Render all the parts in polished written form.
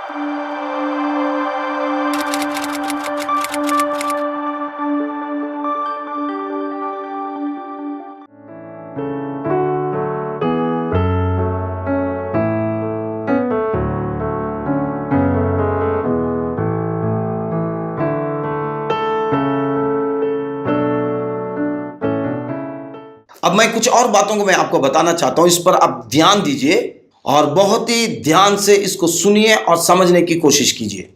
अब मैं कुछ और बातों को मैं आपको बताना चाहता हूं, इस पर आप ध्यान दीजिए और बहुत ही ध्यान से इसको सुनिए और समझने की कोशिश कीजिए।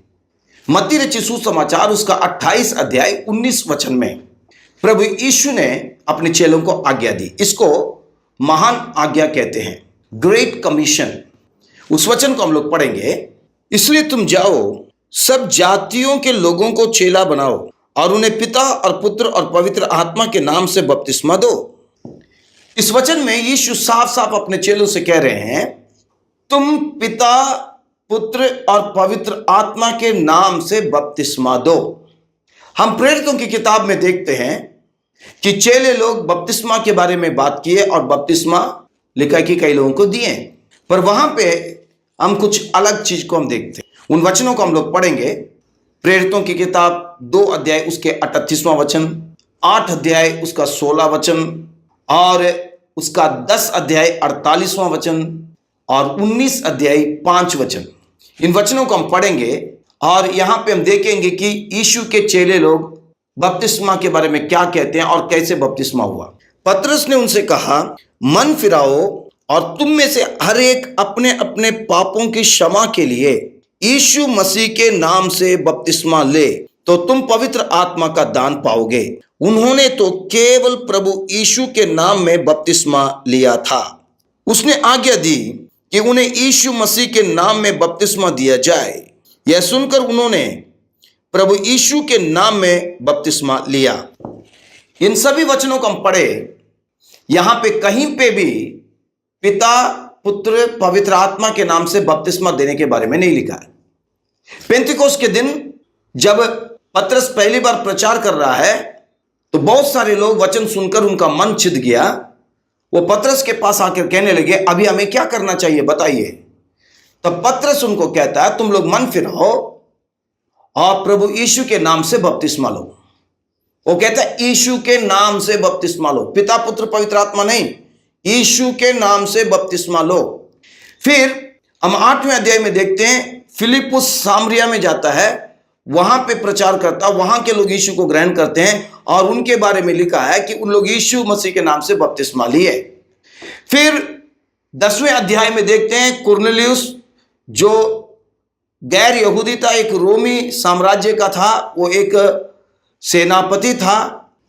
मत्ती रचित सुसमाचार उसका 28 अध्याय 19 वचन में प्रभु यीशु ने अपने चेलों को आज्ञा दी। इसको महान आज्ञा कहते हैं, ग्रेट कमीशन। उस वचन को हम लोग पढ़ेंगे। इसलिए तुम जाओ, सब जातियों के लोगों को चेला बनाओ और उन्हें पिता और पुत्र और पवित्र आत्मा के नाम से बपतिस्मा दो। इस वचन में यीशु साफ साफ अपने चेलों से कह रहे हैं, तुम पिता, पुत्र और पवित्र आत्मा के नाम से बपतिस्मा दो। हम प्रेरितों की किताब में देखते हैं कि चेले लोग बपतिस्मा के बारे में बात किए और बपतिस्मा लिखा कि कई लोगों को दिए, पर वहां पे हम कुछ अलग चीज को हम देखते हैं। उन वचनों को हम लोग पढ़ेंगे। प्रेरितों की किताब 2 अध्याय उसके 38वां वचन, 8 अध्याय उसका 16 वचन और उसका 10 अध्याय 48वां वचन और 19 अध्याय 5 वचन। इन वचनों को हम पढ़ेंगे और यहां पे हम देखेंगे कि यीशु के चेले लोग बपतिस्मा के बारे में क्या कहते हैं और कैसे बपतिस्मा हुआ। पतरस ने उनसे कहा, मन फिराओ और तुम में से हर एक अपने अपने पापों की क्षमा के लिए यीशु मसीह के नाम से बपतिस्मा ले, तो तुम पवित्र आत्मा का दान पाओगे। उन्होंने तो केवल प्रभु यीशु के नाम में बपतिस्मा लिया था। उसने आज्ञा दी कि उन्हें यीशु मसीह के नाम में बपतिस्मा दिया जाए। यह सुनकर उन्होंने प्रभु यीशु के नाम में बपतिस्मा लिया। इन सभी वचनों को हम पढ़े, यहां पे कहीं पे भी पिता, पुत्र, पवित्र आत्मा के नाम से बपतिस्मा देने के बारे में नहीं लिखा है। पेंतिकोस्त के दिन जब पतरस पहली बार प्रचार कर रहा है तो बहुत सारे लोग वचन सुनकर उनका मन छिद गया। वो पतरस के पास आकर कहने लगे, अभी हमें क्या करना चाहिए बताइए। तब पतरस उनको कहता है, तुम लोग मन फिराओ और प्रभु यीशु के नाम से बपतिस्मा लो। वो कहता है यीशु के नाम से बपतिस्मा लो, पिता, पुत्र, पवित्र आत्मा नहीं, यीशु के नाम से बपतिस्मा लो। फिर हम 8वें अध्याय में देखते हैं, फिलिपुस सामरिया में जाता है, वहां पे प्रचार करता, वहां के लोग यीशु को ग्रहण करते हैं और उनके बारे में लिखा है कि उन लोग यीशु मसीह के नाम से बपतिस्मा लिए। फिर 10वें अध्याय में देखते हैं, कुरनेलियुस जो गैर यहूदी था, एक रोमी साम्राज्य का था, वो एक सेनापति था।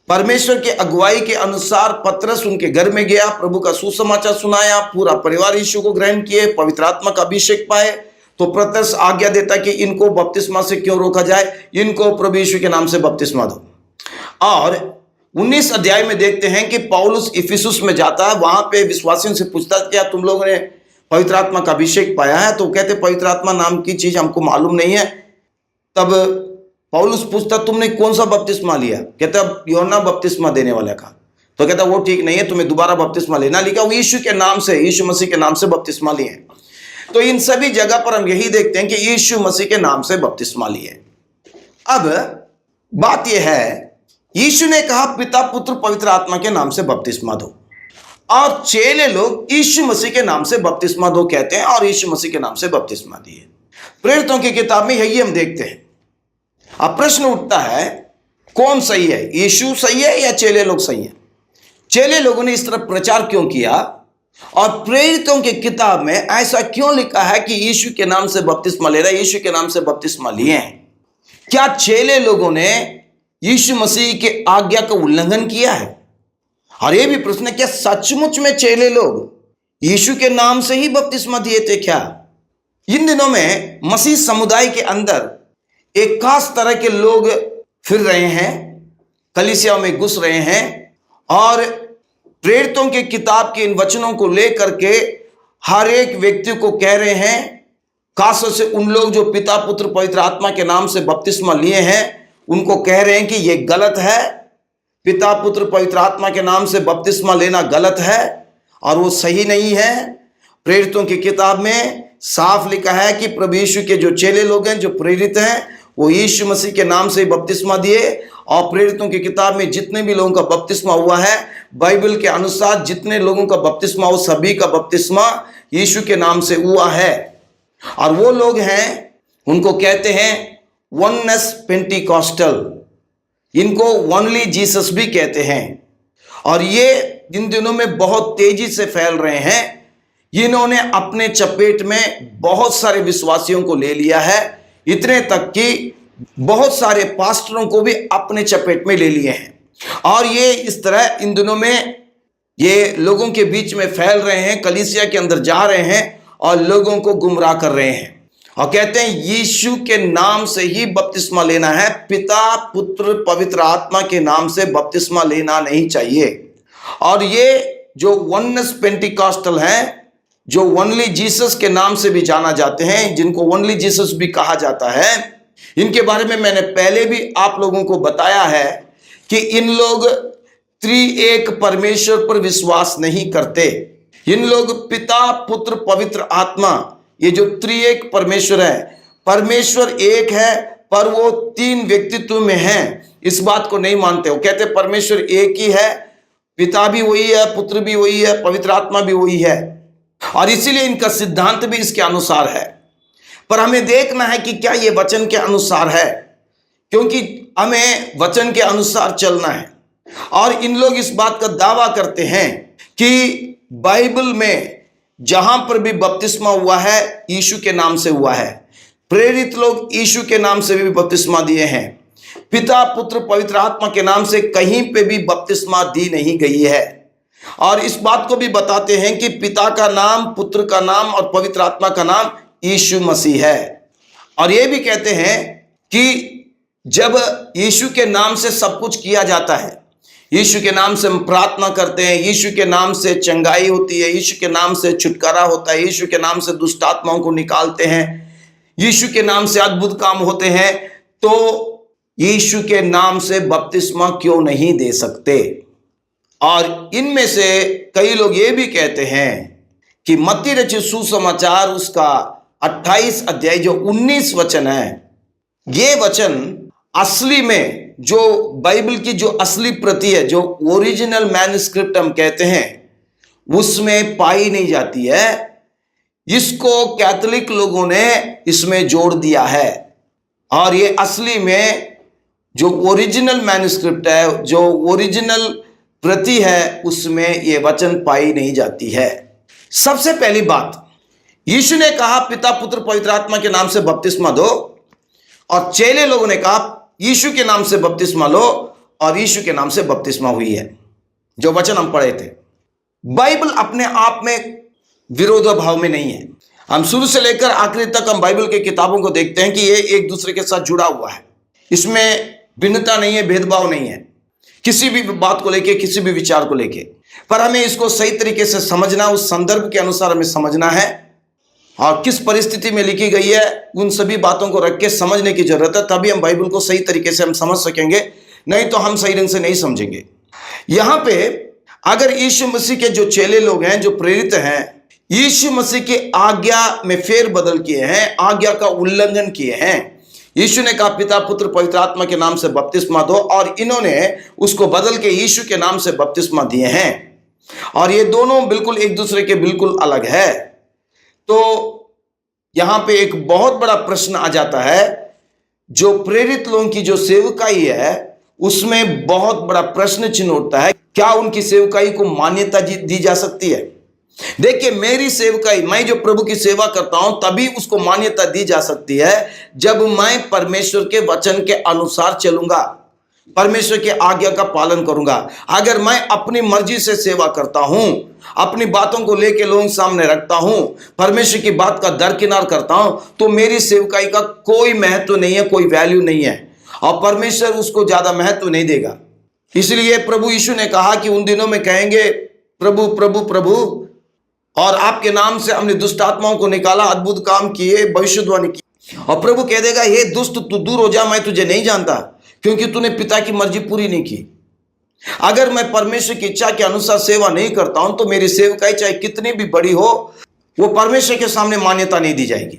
परमेश्वर के अगुवाई के अनुसार पतरस उनके घर में गया, प्रभु का सुसमाचार सुनाया, पूरा परिवार यीशु को ग्रहण किए, पवित्र आत्मा का अभिषेक पाए। तो पतरस आज्ञा देता कि इनको बपतिस्मा से क्यों रोका जाए, इनको प्रभु यीशु के नाम से बपतिस्मा दो। और 19 अध्याय में देखते हैं कि पौलुस इफिसुस में जाता है, वहां पे विश्वासियों से पूछता है, क्या तुम लोगों ने पवित्र आत्मा का अभिषेक पाया है? तो कहते पवित्र आत्मा नाम की चीज हमको मालूम नहीं है। तब पौलुस पूछता, तुमने कौन सा बपतिस्मा लिया? कहता यूहन्ना बपतिस्मा देने वाला का। तो कहता वो ठीक नहीं है, तुम्हें दोबारा बपतिस्मा लेना। लिखा वो यीशु के नाम से, यीशु मसीह के नाम से बपतिस्मा लिए। तो इन सभी जगह पर हम यही देखते हैं कि यीशु मसीह के नाम से बपतिस्मा लिए। अब बात यह है, यीशु ने कहा पिता, पुत्र, पवित्र आत्मा के नाम से बपतिस्मा दो, और चेले लोग यीशु मसीह के नाम से बपतिस्मा दो कहते हैं और यीशु मसीह के नाम से बपतिस्मा दिए। प्रेरितों की किताब में यही हम देखते हैं। अब प्रश्न उठता है, कौन सही है, यीशु सही है या चेले लोग सही हैं? चेले लोगों ने इस तरह प्रचार क्यों किया और प्रेरितों की किताब में ऐसा क्यों लिखा है कि यीशु के नाम से बपतिस्मा ले रहा है, यीशु के नाम से बपतिस्मा लिए हैं? क्या चेले लोगों ने यीशु मसीह के आज्ञा का उल्लंघन किया है? और यह भी प्रश्न है, क्या सचमुच में चेले लोग यीशु के नाम से ही बपतिस्मा दिए थे क्या? इन दिनों में मसीह समुदाय के अंदर एक खास तरह के लोग फिर रहे हैं, कलीसिया में घुस रहे हैं और प्रेरितों के किताब के इन वचनों को लेकर के हर एक व्यक्ति को कह रहे हैं, खास तौर से उन लोग जो पिता, पुत्र, पवित्र आत्मा के नाम से बपतिस्मा लिए हैं, उनको कह रहे हैं कि यह गलत है, पिता, पुत्र, पवित्र आत्मा के नाम से बपतिस्मा लेना गलत है और वो सही नहीं है। प्रेरितों की किताब में साफ लिखा है कि प्रभु यीशु के जो चेले लोग हैं, जो प्रेरित हैं, वो यीशु मसीह के नाम से बपतिस्मा दिए। और प्रेरितों की किताब में जितने भी लोगों का बपतिस्मा हुआ है, बाइबल के अनुसार जितने लोगों का बपतिस्मा हो, सभी का बपतिस्मा यीशु के नाम से हुआ है। और वो लोग हैं, उनको कहते हैं वननेस पेंटिकॉस्टल, इनको ओनली जीसस भी कहते हैं। और ये इन दिनों में बहुत तेजी से फैल रहे हैं। इन्होंने अपने चपेट में बहुत सारे विश्वासियों को ले लिया है, इतने तक कि बहुत सारे पास्टरों को भी अपने चपेट में ले लिए हैं। और ये इस तरह इन दिनों में ये लोगों के बीच में फैल रहे हैं, कलीसिया के अंदर जा रहे हैं और लोगों को गुमराह कर रहे हैं और कहते हैं यीशु के नाम से ही बपतिस्मा लेना है, पिता पुत्र पवित्र आत्मा के नाम से बपतिस्मा लेना नहीं चाहिए। और ये जो वननेस पेंटिकॉस्टल हैं, जो ओनली जीसस के नाम से भी जाना जाते हैं, जिनको ओनली जीसस भी कहा जाता है, इनके बारे में मैंने पहले भी आप लोगों को बताया है कि इन लोग त्रिएक परमेश्वर पर विश्वास नहीं करते। इन लोग पिता पुत्र पवित्र आत्मा, ये जो त्रिएक परमेश्वर है, परमेश्वर एक है पर वो तीन व्यक्तित्व में है, इस बात को नहीं मानते। वो कहते परमेश्वर एक ही है, पिता भी वही है, पुत्र भी वही है, पवित्र आत्मा भी वही है। और इसीलिए इनका सिद्धांत भी इसके अनुसार है। पर हमें देखना है कि क्या ये वचन के अनुसार है, क्योंकि हमें वचन के अनुसार चलना है। और इन लोग इस बात का दावा करते हैं कि बाइबल में जहां पर भी बपतिस्मा हुआ है यीशु के नाम से हुआ है। प्रेरित लोग यीशु के नाम से भी बपतिस्मा दिए हैं। पिता पुत्र पवित्र आत्मा के नाम से कहीं पे भी बपतिस्मा दी नहीं गई है। और इस बात को भी बताते हैं कि पिता का नाम, पुत्र का नाम और पवित्र आत्मा का नाम यीशु मसीह है। और ये भी कहते हैं कि जब यीशु के नाम से सब कुछ किया जाता है, यीशु के नाम से हम प्रार्थना करते हैं, यीशु के नाम से चंगाई होती है, यीशु के नाम से छुटकारा होता है, यीशु के नाम से दुष्ट आत्माओं को निकालते हैं, यीशु के नाम से अद्भुत काम होते हैं, तो यीशु के नाम से बपतिस्मा क्यों नहीं दे सकते? और इनमें से कई लोग ये भी कहते हैं कि मत्ती रचित सुसमाचार उसका 28 अध्याय जो 19 वचन है, ये वचन असली में जो बाइबल की जो असली प्रति है, जो ओरिजिनल मैन्युस्क्रिप्ट हम कहते हैं, उसमें पाई नहीं जाती है। इसको कैथोलिक लोगों ने इसमें जोड़ दिया है। और ये असली में जो ओरिजिनल मैन्युस्क्रिप्ट है, जो ओरिजिनल प्रति है, उसमें ये वचन पाई नहीं जाती है। सबसे पहली बात, यीशु ने कहा पिता पुत्र पवित्र आत्मा के नाम से बपतिस्मा दो, और चेले लोगों ने कहा यीशु के नाम से बपतिस्मा लो, और यीशु के नाम से बपतिस्मा हुई है, जो वचन हम पढ़े थे। बाइबल अपने आप में विरोधाभाव में नहीं है। हम शुरू से लेकर आखिरी तक हम बाइबल के किताबों को देखते हैं कि ये एक दूसरे के साथ जुड़ा हुआ है, इसमें भिन्नता नहीं है, भेदभाव नहीं है, किसी भी बात को लेके, किसी भी विचार को लेके। पर हमें इसको सही तरीके से समझना, उस संदर्भ के अनुसार हमें समझना है, और किस परिस्थिति में लिखी गई है उन सभी बातों को रख के समझने की जरूरत है। तभी हम बाइबल को सही तरीके से हम समझ सकेंगे, नहीं तो हम सही ढंग से नहीं समझेंगे। यहां पे अगर यीशु मसीह के जो चेले लोग हैं, जो प्रेरित हैं, यीशु मसीह की आज्ञा में फेरबदल किए हैं, आज्ञा का उल्लंघन किए हैं। यीशु ने कहा पिता पुत्र पवित्र आत्मा के नाम से बपतिस्मा दो, और इन्होंने उसको बदल के यीशु के नाम से बपतिस्मा दिए हैं। और ये दोनों बिल्कुल एक दूसरे के बिल्कुल अलग है। तो यहां पे एक बहुत बड़ा प्रश्न आ जाता है, जो प्रेरित लोगों की जो सेवकाई है उसमें बहुत बड़ा प्रश्न चिन्ह उठता है, क्या उनकी सेवकाई को मान्यता दी जा सकती है? देखिए, मेरी सेवकाई, मैं जो प्रभु की सेवा करता हूं, तभी उसको मान्यता दी जा सकती है जब मैं परमेश्वर के वचन के अनुसार चलूंगा, परमेश्वर की आज्ञा का पालन करूंगा। अगर मैं अपनी मर्जी से सेवा करता हूं, अपनी बातों को लेके लोगों के सामने रखता हूं, परमेश्वर की बात का दरकिनार करता हूं, तो मेरी सेवकाई का कोई महत्व नहीं है, कोई वैल्यू नहीं है, और परमेश्वर उसको ज्यादा महत्व नहीं देगा। इसलिए प्रभु यीशु ने कहा कि उन दिनों में कहेंगे प्रभु प्रभु प्रभु, और आपके नाम से हमने दुष्ट आत्माओं को निकाला, अद्भुत काम किए, भविष्यवाणी की। और प्रभु कह देगा हे दुष्ट, तू दूर हो जा, मैं तुझे नहीं जानता, क्योंकि तूने पिता की मर्जी पूरी नहीं की। अगर मैं परमेश्वर की इच्छा के अनुसार सेवा नहीं करता हूं, तो मेरी सेवकाई चाहे कितनी भी बड़ी हो, वो परमेश्वर के सामने मान्यता नहीं दी जाएगी।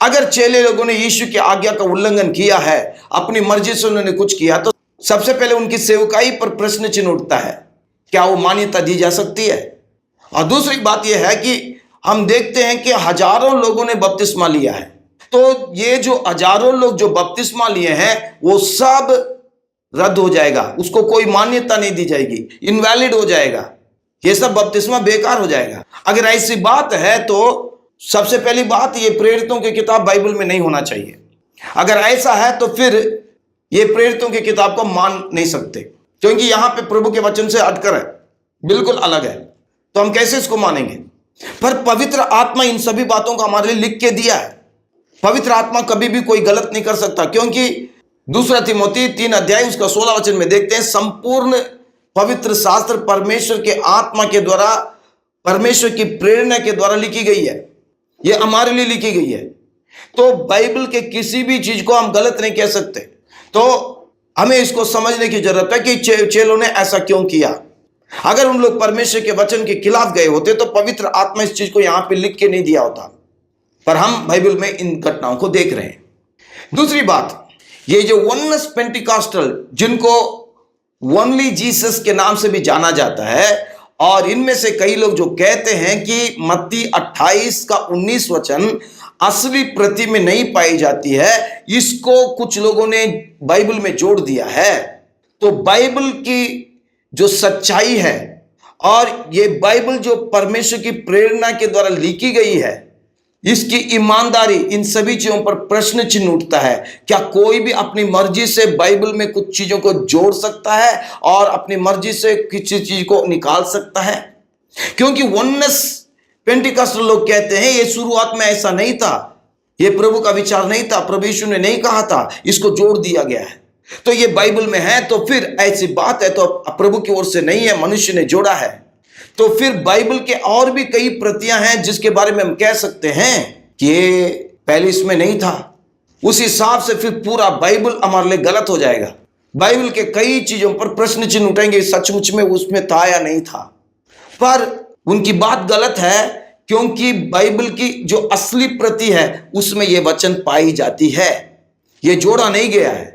अगर चेले लोगों ने यीशु की आज्ञा का उल्लंघन किया है, अपनी मर्जी से उन्होंने कुछ किया, तो सबसे पहले उनकी सेवकाई पर प्रश्न चिन्ह उठता है, क्या वो मान्यता दी जा सकती है? और दूसरी बात यह है कि हम देखते हैं कि हजारों लोगों ने बपतिस्मा लिया है, तो ये जो हजारों लोग जो बपतिस्मा लिए हैं वो सब रद्द हो जाएगा, उसको कोई मान्यता नहीं दी जाएगी, इनवैलिड हो जाएगा, ये सब बपतिस्मा बेकार हो जाएगा। अगर ऐसी बात है तो सबसे पहली बात, ये प्रेरितों की किताब बाइबल में नहीं होना चाहिए। अगर ऐसा है तो फिर ये प्रेरितों की किताब को मान नहीं सकते, क्योंकि यहां पे प्रभु के वचन से हटकर है, बिल्कुल अलग है, तो हम कैसे इसको मानेंगे? पर पवित्र आत्मा इन सभी बातों को हमारे लिए लिख के दिया है। पवित्र आत्मा कभी भी कोई गलत नहीं कर सकता, क्योंकि 2 तीमुथी 3 अध्याय उसका 16 वचन में देखते हैं, संपूर्ण पवित्र शास्त्र परमेश्वर के आत्मा के द्वारा, परमेश्वर की प्रेरणा के द्वारा लिखी गई है, ये हमारे लिए लिखी गई है। तो बाइबल के किसी भी चीज को हम गलत नहीं कह सकते। तो हमें इसको समझने की जरूरत है कि चेलों ने ऐसा क्यों किया। अगर उन लोग परमेश्वर के वचन के खिलाफ गए होते तो पवित्र आत्मा इस चीज को यहां पे लिख के नहीं दिया होता, पर हम बाइबल में इन घटनाओं को देख रहे हैं। दूसरी बात, ये जो वननेस पेंटिकॉस्टल, जिनको ओनली जीसस के नाम से भी जाना जाता है, और इनमें से कई लोग जो कहते हैं कि मत्ती 28 का 19 वचन असली प्रति में नहीं पाई जाती है, इसको कुछ लोगों ने बाइबल में जोड़ दिया है। तो बाइबल की जो सच्चाई है और ये बाइबल जो परमेश्वर की प्रेरणा के द्वारा लिखी गई है, इसकी ईमानदारी, इन सभी चीजों पर प्रश्न चिन्ह उठता है। क्या कोई भी अपनी मर्जी से बाइबल में कुछ चीजों को जोड़ सकता है और अपनी मर्जी से किसी चीज को निकाल सकता है? क्योंकि वननेस पेंटिकॉस्टल लोग कहते हैं ये शुरुआत में ऐसा नहीं था, ये प्रभु का विचार नहीं था, प्रभु यीशु ने नहीं कहा था, इसको जोड़ दिया गया है। तो ये बाइबल में है, तो फिर ऐसी बात है तो प्रभु की ओर से नहीं है, मनुष्य ने जोड़ा है। तो फिर बाइबल के और भी कई प्रतियां हैं जिसके बारे में हम कह सकते हैं कि ये पहले इसमें नहीं था। उस हिसाब से फिर पूरा बाइबल हमारे लिए गलत हो जाएगा। बाइबल के कई चीजों पर प्रश्न चिन्ह उठेंगे, सचमुच में उसमें था या नहीं था। पर उनकी बात गलत है, क्योंकि बाइबल की जो असली प्रति है उसमें यह वचन पाई जाती है, यह जोड़ा नहीं गया है।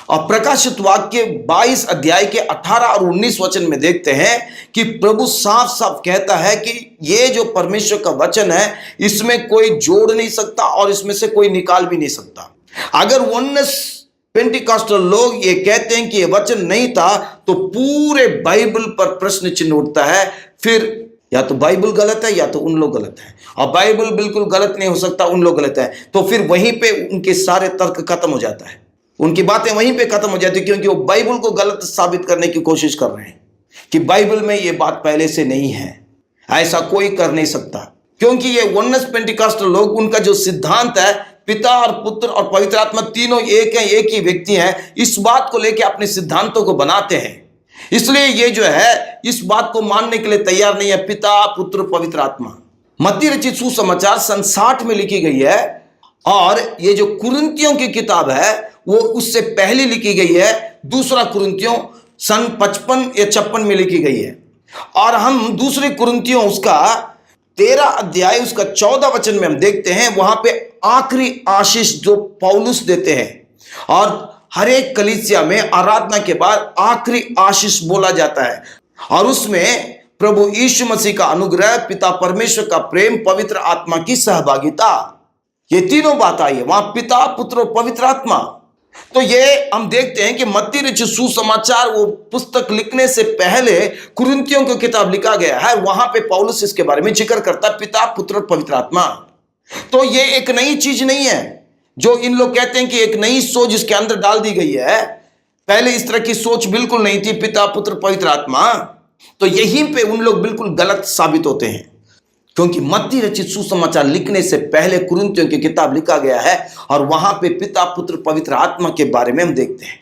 और प्रकाशित वाक्य 22 अध्याय के 18 और 19 वचन में देखते हैं कि प्रभु साफ साफ कहता है कि ये जो परमेश्वर का वचन है इसमें कोई जोड़ नहीं सकता और इसमें से कोई निकाल भी नहीं सकता। अगर वननेस पेंटिकॉस्टल लोग ये कहते हैं कि ये वचन नहीं था, तो पूरे बाइबल पर प्रश्न चिन्ह उठता है। फिर या तो बाइबल गलत है या तो उन लोग गलत है, और बाइबल बिल्कुल गलत नहीं हो सकता, उन लोग गलत है। तो फिर वहीं पे उनके सारे तर्क खत्म हो जाता है, उनकी बातें वहीं पे खत्म हो जाती है, क्योंकि वो बाइबल को गलत साबित करने की कोशिश कर रहे हैं कि बाइबल में ये बात पहले से नहीं है, ऐसा कोई कर नहीं सकता। क्योंकि ये वननेस पेंटिकॉस्टल लोग, उनका जो सिद्धांत है पिता और पुत्र और पवित्र आत्मा तीनों एक हैं, एक ही व्यक्ति हैं, इस बात को लेकर अपने सिद्धांतों को बनाते हैं। इसलिए ये जो है इस बात को मानने के लिए तैयार नहीं है, पिता पुत्र पवित्र आत्मा। मत्ती रचित सुसमाचार सन 60 में लिखी गई है, और ये जो कुरिन्थियों की किताब है वो उससे पहले लिखी गई है, 2 कुरिन्थियों सन 55 या 56 में लिखी गई है। और हम 2 कुरिन्थियों उसका 13 अध्याय उसका 14 वचन में हम देखते हैं, वहां पे आखिरी आशीष जो पौलुस देते हैं, और हर एक कलीसिया में आराधना के बाद आखिरी आशीष बोला जाता है, और उसमें प्रभु यीशु मसीह का अनुग्रह, पिता परमेश्वर का प्रेम, पवित्र आत्मा की सहभागिता, ये तीनों बात आई है वहां, पिता पुत्र और पवित्र आत्मा। तो ये हम देखते हैं कि मत्ती रचित सुसमाचार वो पुस्तक लिखने से पहले कुरिन्थियों की किताब लिखा गया है, वहां पे पौलुस इसके बारे में जिक्र करता है, पिता पुत्र और पवित्र आत्मा। तो ये एक नई चीज नहीं है जो इन लोग कहते हैं कि एक नई सोच इसके अंदर डाल दी गई है, पहले इस तरह की सोच बिल्कुल नहीं थी, पिता पुत्र पवित्र आत्मा। तो यहीं पे उन लोग बिल्कुल गलत साबित होते हैं, क्योंकि मत्ती रचित सुसमाचार लिखने से पहले कुरिन्थियों की किताब लिखा गया है, और वहां पे पिता पुत्र पवित्र आत्मा के बारे में हम देखते हैं।